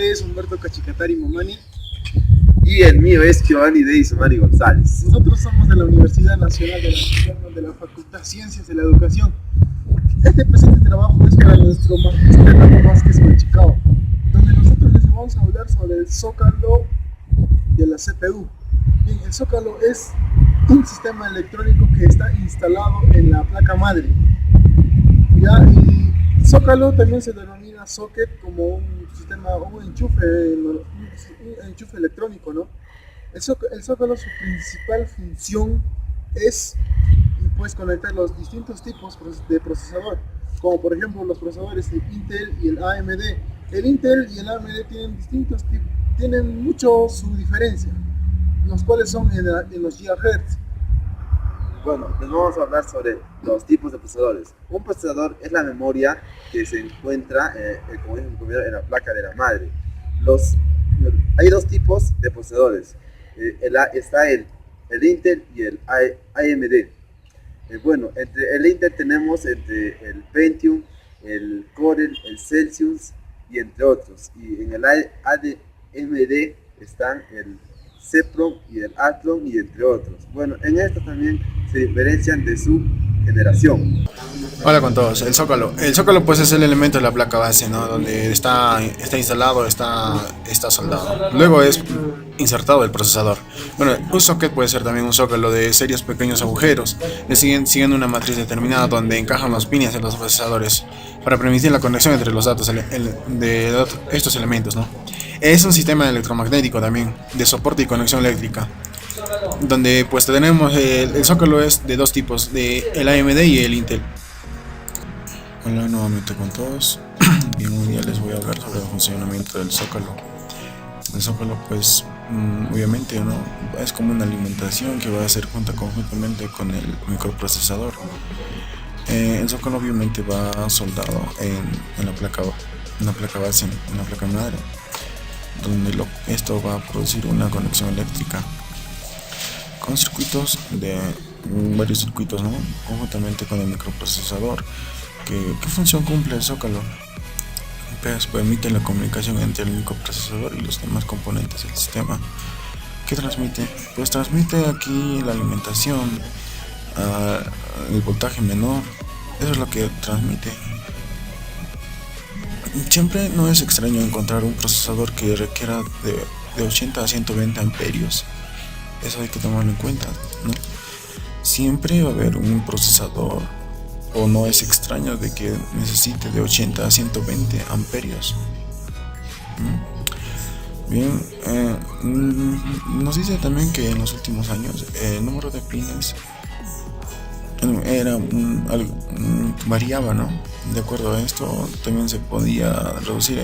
nombre es Humberto Cachicatari Momani. Y el mío es Giovanni Deisomari González. Nosotros somos de la Universidad Nacional de la Facultad de Ciencias de la Educación. Este presente trabajo es para nuestro magíster Ramón Vázquez Machicao, donde nosotros les vamos a hablar sobre el zócalo de la CPU. Bien, el zócalo es un sistema electrónico que está instalado en la placa madre. ¿Ya? Y el zócalo también se denomina socket como un sistema, un enchufe electrónico, ¿no? El zócalo, su principal función es pues conectar los distintos tipos de procesador, como por ejemplo los procesadores de Intel y el AMD. El Intel y el AMD tienen distintos tipos, tienen mucho su diferencia, los cuales son en los gigahertz. Bueno, les vamos a hablar sobre los tipos de procesadores. Un procesador es la memoria que se encuentra, como dije primero, en la placa de la madre. Hay dos tipos de procesadores. Está el Intel y el AMD. Bueno, entre el Intel tenemos el Pentium, el Corel, el Celsius y entre otros. Y en el AMD están el Cepron y el Athlon y entre otros. Bueno, en esto también se diferencian de su generación. Hola con todos. El zócalo pues es el elemento de la placa base, ¿no? Donde está instalado, está soldado. Luego es insertado el procesador. Bueno, un socket puede ser también un zócalo de serios pequeños agujeros, siguiendo una matriz determinada donde encajan los pines de los procesadores para permitir la conexión entre los datos de estos elementos, ¿no? Es un sistema electromagnético también, de soporte y conexión eléctrica, donde pues tenemos el zócalo es de dos tipos, el AMD y el Intel. Hola nuevamente con todos. Bien, hoy día les voy a hablar sobre el funcionamiento del zócalo. El zócalo pues obviamente no es como una alimentación que va a ser conjuntamente con el microprocesador. El zócalo obviamente va soldado en la placa base, en la placa madre, donde esto va a producir una conexión eléctrica con varios circuitos, ¿no? Conjuntamente con el microprocesador. ¿Qué función cumple el zócalo? Pues permite la comunicación entre el microprocesador y los demás componentes del sistema. ¿Qué transmite? Pues transmite aquí la alimentación, el voltaje menor. Eso es lo que transmite. Siempre no es extraño encontrar un procesador que requiera de 80 a 120 amperios. Eso hay que tomarlo en cuenta, ¿no? Siempre va a haber un procesador, o no es extraño de que necesite de 80 a 120 amperios. Bien, nos dice también que en los últimos años el número de pines variaba, ¿no? De acuerdo a esto también se podía reducir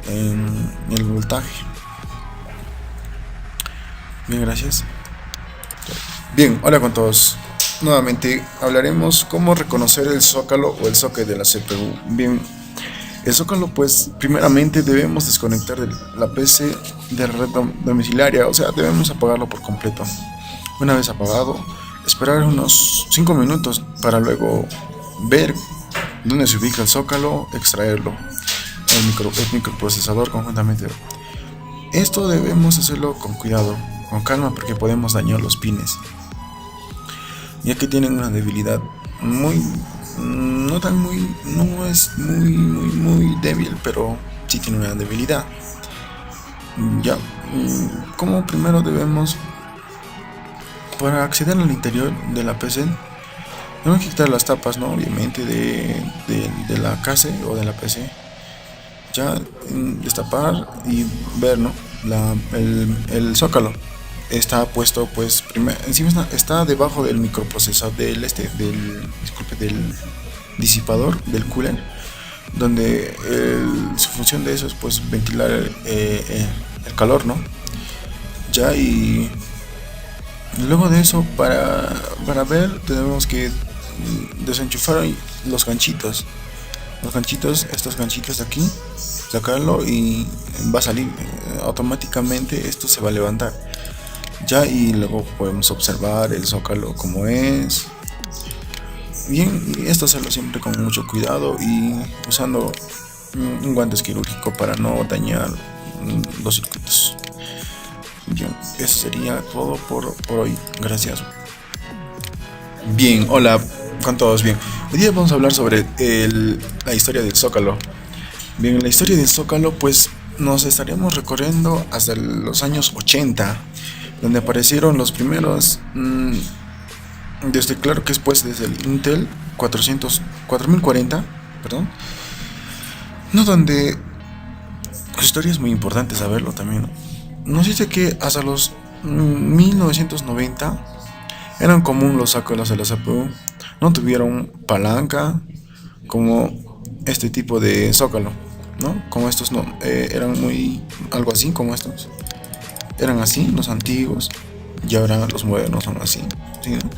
el voltaje. Bien, gracias. Bien, hola con todos. Nuevamente hablaremos cómo reconocer el zócalo o el socket de la CPU. Bien, el zócalo pues primeramente debemos desconectar la PC de la red domiciliaria, o sea, debemos apagarlo por completo. Una vez apagado, esperar unos 5 minutos para luego ver dónde se ubica el zócalo, extraerlo, el microprocesador conjuntamente. Esto debemos hacerlo con cuidado, con calma, porque podemos dañar los pines, ya que tienen una debilidad no es muy débil, pero sí tiene una debilidad. Ya, como primero debemos, para acceder al interior de la PC, tenemos que quitar las tapas, ¿no? Obviamente de la case o de la PC. Ya, destapar y ver, ¿no? El zócalo está puesto pues encima está debajo del microprocesador del disipador del cooler, donde su función de eso es pues ventilar el calor, ¿no? Ya, y luego de eso para ver tenemos que desenchufar los ganchitos, estos ganchitos de aquí, sacarlo y va a salir automáticamente, esto se va a levantar ya, y luego podemos observar el zócalo como es. Bien, y esto hacerlo siempre con mucho cuidado y usando un guante quirúrgico para no dañar los circuitos. Bien, eso sería todo por hoy. Gracias. Bien, hola con todos. Bien, hoy día vamos a hablar sobre la historia del Zócalo. Bien, la historia del Zócalo, pues nos estaremos recorriendo hasta los años 80, donde aparecieron los primeros, desde claro que es pues desde el Intel 4040, perdón, no, donde su historia es muy importante saberlo también, ¿no? Nos dice que hasta los 1990 eran común los zócalos de la CPU, no tuvieron palanca como este tipo de zócalo, ¿no? Como estos no, eran muy, algo así como estos. Eran así los antiguos y ahora los modernos son así, ¿sí, no?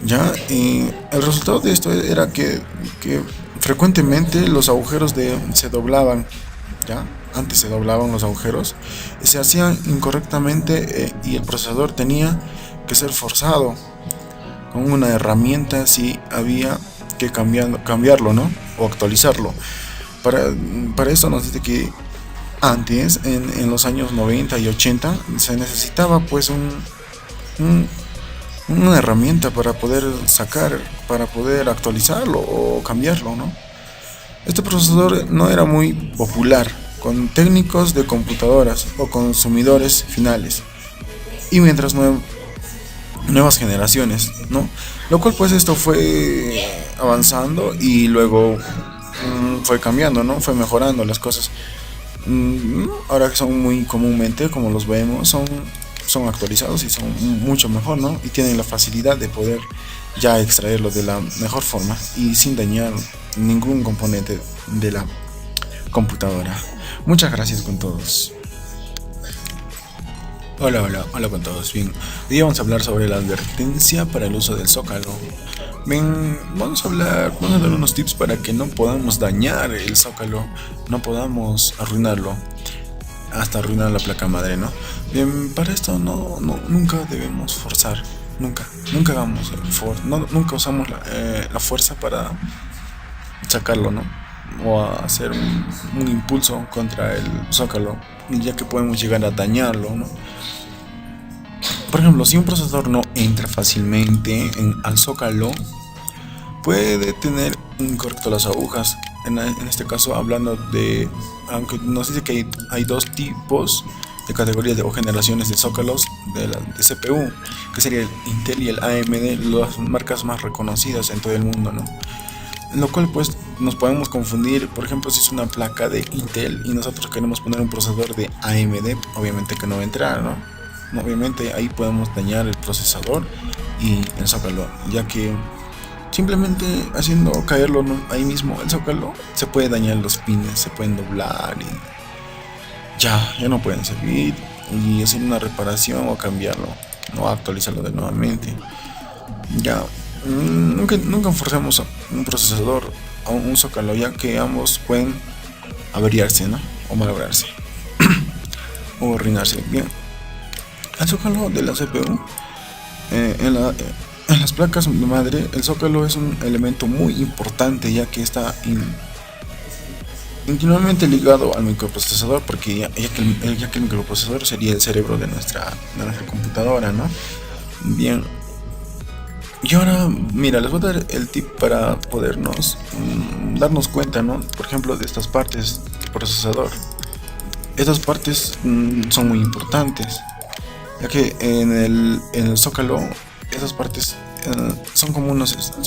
Ya, y el resultado de esto era que frecuentemente los agujeros se doblaban, ¿ya? Antes se doblaban los agujeros, se hacían incorrectamente y el procesador tenía que ser forzado con una herramienta si había que cambiarlo, ¿no? O actualizarlo. Para esto nos dice que antes, en los años 90 y 80, se necesitaba pues una herramienta para poder para poder actualizarlo o cambiarlo, ¿no? Este procesador no era muy popular con técnicos de computadoras o consumidores finales, y mientras nuevas generaciones, ¿no? Lo cual pues esto fue avanzando y luego fue cambiando, ¿no? Fue mejorando las cosas. Ahora que son muy comúnmente, como los vemos, son actualizados y son mucho mejor, ¿no? Y tienen la facilidad de poder ya extraerlo de la mejor forma y sin dañar ningún componente de la computadora. Muchas gracias con todos. Hola con todos. Bien, hoy vamos a hablar sobre la advertencia para el uso del Zócalo. Bien, vamos a dar unos tips para que no podamos dañar el Zócalo, no podamos arruinarlo, hasta arruinar la placa madre, ¿no? Bien, para esto nunca debemos forzar, nunca nunca usamos la fuerza para sacarlo, ¿no? O a hacer un impulso contra el Zócalo, ya que podemos llegar a dañarlo, ¿no? Por ejemplo, si un procesador no entra fácilmente al Zócalo, puede tener incorrecto las agujas. En este caso, hablando de, aunque nos dice que hay dos tipos de categorías o generaciones de zócalos de CPU, que sería el Intel y el AMD, las marcas más reconocidas en todo el mundo, ¿no? En lo cual pues nos podemos confundir. Por ejemplo, si es una placa de Intel y nosotros queremos poner un procesador de AMD, obviamente que no va a entrar, ¿no? Obviamente ahí podemos dañar el procesador y el Zócalo, ya que simplemente haciendo caerlo, ¿no?, ahí mismo el Zócalo, se puede dañar los pines, se pueden doblar y ya no pueden servir, y hacer una reparación o cambiarlo, no actualizarlo de nuevamente. Ya, nunca forcemos un procesador a un Zócalo, ya que ambos pueden averiarse, ¿no?, o malograrse o arruinarse. Bien, el Zócalo de la CPU, en las placas de madre, el Zócalo es un elemento muy importante, ya que está intimamente ligado al microprocesador, porque ya que el microprocesador sería el cerebro de nuestra computadora, ¿no? Bien, y ahora, mira, les voy a dar el tip para podernos darnos cuenta, ¿no?, por ejemplo, de estas partes del procesador. Estas partes son muy importantes, ya que en el Zócalo esas partes son como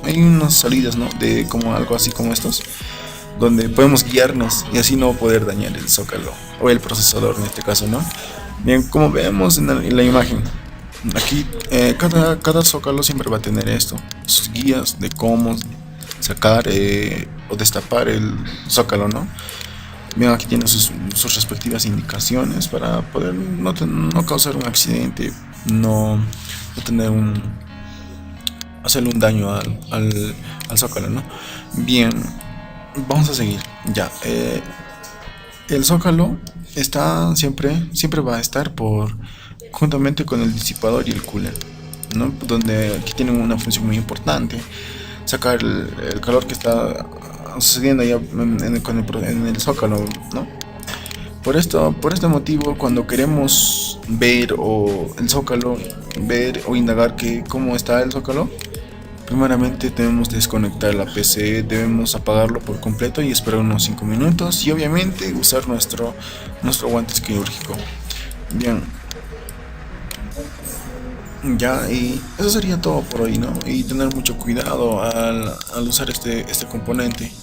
hay unas salidas, ¿no?, de como algo así como estos, donde podemos guiarnos y así no poder dañar el Zócalo o el procesador en este caso, ¿no? Bien, como vemos en la imagen, aquí cada Zócalo siempre va a tener sus guías de cómo sacar o destapar el Zócalo, ¿no? Bien, aquí tiene sus respectivas indicaciones para poder no causar un accidente, no tener hacerle un daño al Zócalo, ¿no? Bien, vamos a seguir. Ya, el Zócalo siempre va a estar juntamente con el disipador y el cooler, ¿no?, donde aquí tienen una función muy importante: sacar el calor que está sucediendo ya en el Zócalo, ¿no? Por este motivo, cuando queremos ver o el Zócalo, ver o indagar cómo está el Zócalo, primeramente debemos desconectar la PC, debemos apagarlo por completo y esperar unos 5 minutos y obviamente usar nuestro guante quirúrgico. Bien, ya, y eso sería todo por hoy, ¿no? Y tener mucho cuidado al usar este componente,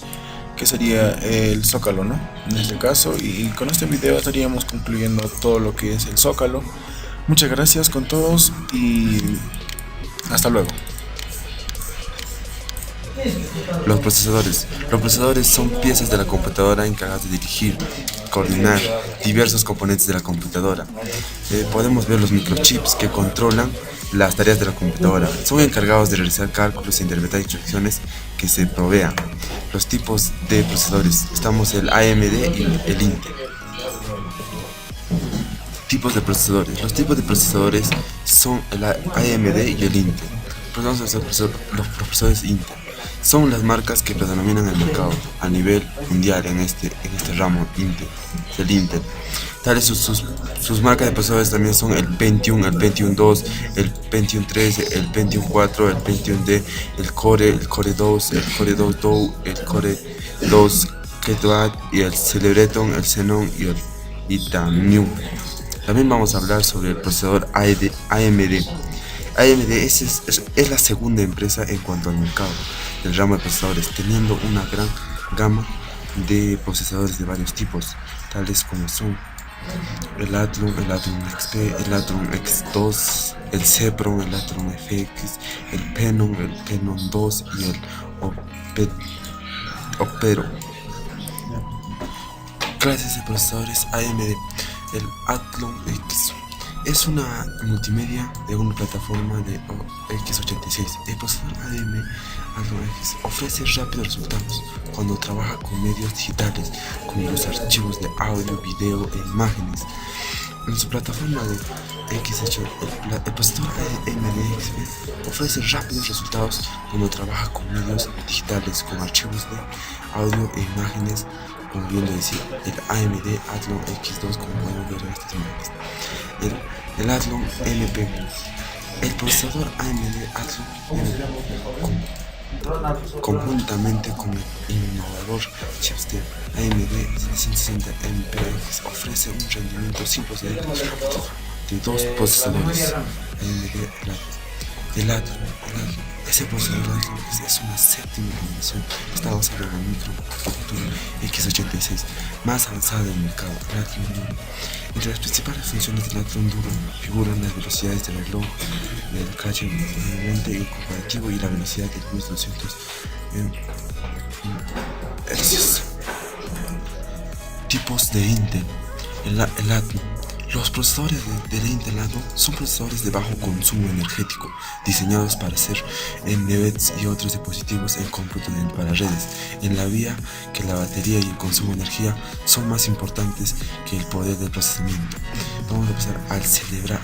que sería el Zócalo, ¿no? En este caso, y con este video estaríamos concluyendo todo lo que es el Zócalo. Muchas gracias con todos y hasta luego. Los procesadores. Los procesadores son piezas de la computadora encargadas de dirigir, coordinar diversos componentes de la computadora. Podemos ver los microchips que controlan las tareas de la computadora. Son encargados de realizar cálculos e interpretar instrucciones que se provean. Los tipos de procesadores. Estamos el AMD y el Intel. Tipos de procesadores. Los tipos de procesadores son el AMD y el Intel. Los procesadores Intel son las marcas que predominan en el mercado a nivel mundial en este ramo del Intel. Tales sus marcas de procesadores también son el Pentium, el Pentium 2, el Pentium 3, el Pentium 4, el Pentium D, el Core 2, el Core 2 Duo, el Core 2 Keto y el Celebraton, el Xenon y el Itanium. También vamos a hablar sobre el procesador AMD. AMD es la segunda empresa en cuanto al mercado del ramo de procesadores, teniendo una gran gama de procesadores de varios tipos, tales como son el Athlon XP, el Athlon X2, el Xepron, el Athlon FX, el Phenom 2 y el Opero. Clases de procesadores AMD. El Athlon X es una multimedia de una plataforma de x86. El procesador AMD Athlon X ofrece rápidos resultados cuando trabaja con medios digitales, como los archivos de audio, video e imágenes. En su plataforma de x86, el procesador AMD XP ofrece rápidos resultados cuando trabaja con medios digitales, con archivos de audio e imágenes, como bien lo decía, el AMD Athlon X2, como podemos ver en estas imágenes. El Athlon MP. El procesador AMD Athlon MP, conjuntamente con el innovador chipset AMD 660 MPX, ofrece un rendimiento sin proceder de dos procesadores AMD. El Athlon. Ese procesador es una séptima generación, está basado en el microcontrolador x86 más avanzada del mercado, el Athlon Duro. Entre las principales funciones del Athlon Duro figuran las velocidades del reloj, el cache permanente y comparativo y la velocidad del 1200 Hz. Tipos de Intel. El Athlon. Los procesadores de Intel Athlon son procesadores de bajo consumo energético, diseñados para ser embeddeds y otros dispositivos en cómputo para redes, en la vía que la batería y el consumo de energía son más importantes que el poder del procesamiento. Vamos a pasar al Celeron.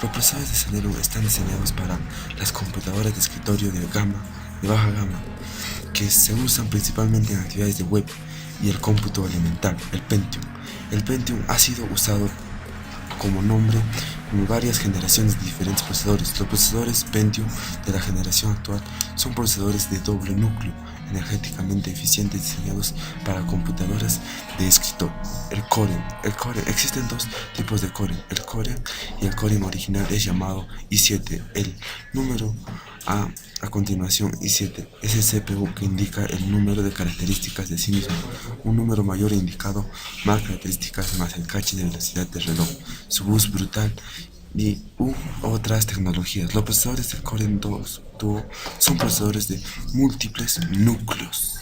Los procesadores de Celeron están diseñados para las computadoras de escritorio de baja gama, que se usan principalmente en actividades de web y el cómputo elemental. El Pentium. El Pentium ha sido usado como nombre en varias generaciones de diferentes procesadores. Los procesadores Pentium de la generación actual son procesadores de doble núcleo, energéticamente eficientes, diseñados para computadoras de escritorio. El Core. Existen dos tipos de Core. El Core y el Core original es llamado i7. El número a continuación i7 es el CPU que indica el número de características de sí mismo. Un número mayor indicado más características más el cache de velocidad del reloj, su bus brutal y otras tecnologías. Los procesadores del Core 2 Duo son procesadores de múltiples núcleos.